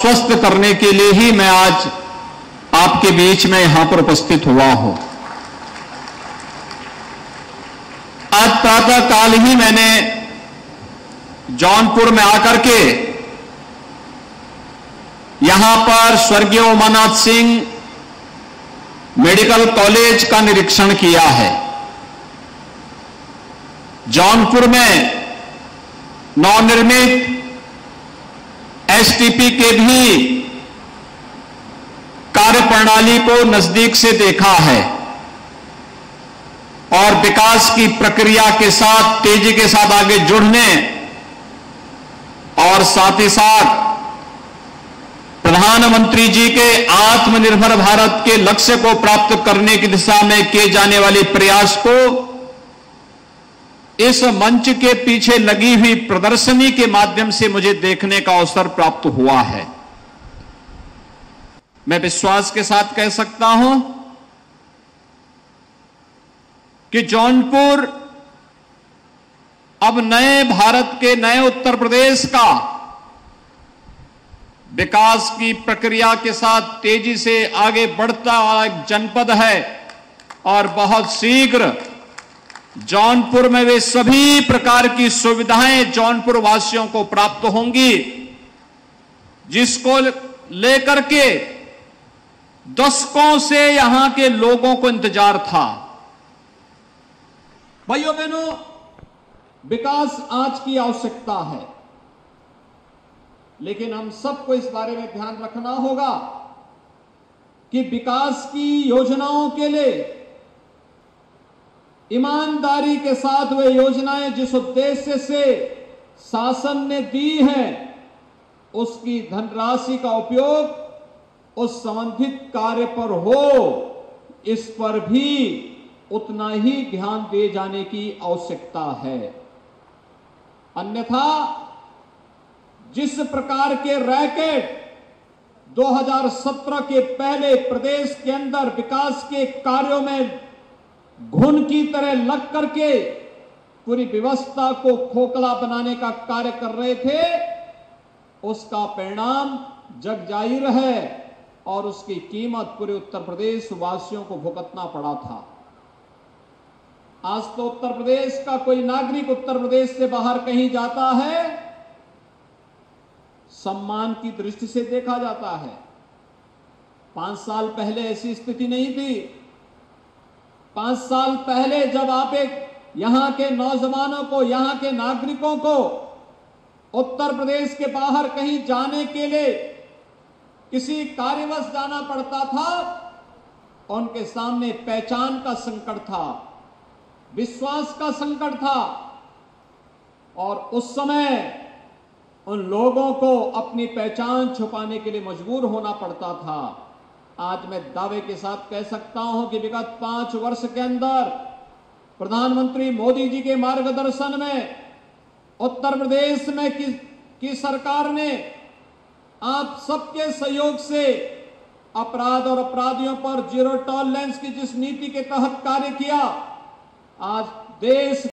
आश्वस्त करने के लिए ही मैं आज आपके बीच में यहां पर उपस्थित हुआ हूं। आज प्रातः काल ही मैंने जौनपुर में आकर के यहां पर स्वर्गीय उमानाथ सिंह मेडिकल कॉलेज का निरीक्षण किया है। जौनपुर में नवनिर्मित एसटीपी के भी कार्यप्रणाली को नजदीक से देखा है और विकास की प्रक्रिया के साथ तेजी के साथ आगे जुड़ने और साथ ही साथ प्रधानमंत्री जी के आत्मनिर्भर भारत के लक्ष्य को प्राप्त करने की दिशा में किए जाने वाले प्रयास को इस मंच के पीछे लगी हुई प्रदर्शनी के माध्यम से मुझे देखने का अवसर प्राप्त हुआ है। मैं विश्वास के साथ कह सकता हूं कि जौनपुर अब नए भारत के नए उत्तर प्रदेश का विकास की प्रक्रिया के साथ तेजी से आगे बढ़ता हुआ एक जनपद है और बहुत शीघ्र जौनपुर में वे सभी प्रकार की सुविधाएं जौनपुर वासियों को प्राप्त होंगी जिसको लेकर के दशकों से यहां के लोगों को इंतजार था। भाइयों बहनों, विकास आज की आवश्यकता है, लेकिन हम सबको इस बारे में ध्यान रखना होगा कि विकास की योजनाओं के लिए ईमानदारी के साथ वे योजनाएं जिस उद्देश्य से शासन ने दी हैं उसकी धनराशि का उपयोग उस संबंधित कार्य पर हो, इस पर भी उतना ही ध्यान दिए जाने की आवश्यकता है। अन्यथा जिस प्रकार के रैकेट 2017 के पहले प्रदेश के अंदर विकास के कार्यों में घुन की तरह लग करके पूरी व्यवस्था को खोखला बनाने का कार्य कर रहे थे, उसका परिणाम जग जाहिर है और उसकी कीमत पूरे उत्तर प्रदेश वासियों को भुगतना पड़ा था। आज तो उत्तर प्रदेश का कोई नागरिक उत्तर प्रदेश से बाहर कहीं जाता है, सम्मान की दृष्टि से देखा जाता है। 5 साल पहले ऐसी स्थिति नहीं थी। 5 साल पहले जब आप एक यहां के नौजवानों को, यहां के नागरिकों को उत्तर प्रदेश के बाहर कहीं जाने के लिए किसी कार्यवश जाना पड़ता था, उनके सामने पहचान का संकट था, विश्वास का संकट था और उस समय उन लोगों को अपनी पहचान छुपाने के लिए मजबूर होना पड़ता था। आज मैं दावे के साथ कह सकता हूं कि विगत 5 वर्ष के अंदर प्रधानमंत्री मोदी जी के मार्गदर्शन में उत्तर प्रदेश में की सरकार ने आप सबके सहयोग से अपराध और अपराधियों पर जीरो टॉलरेंस की जिस नीति के तहत कार्य किया, आज देश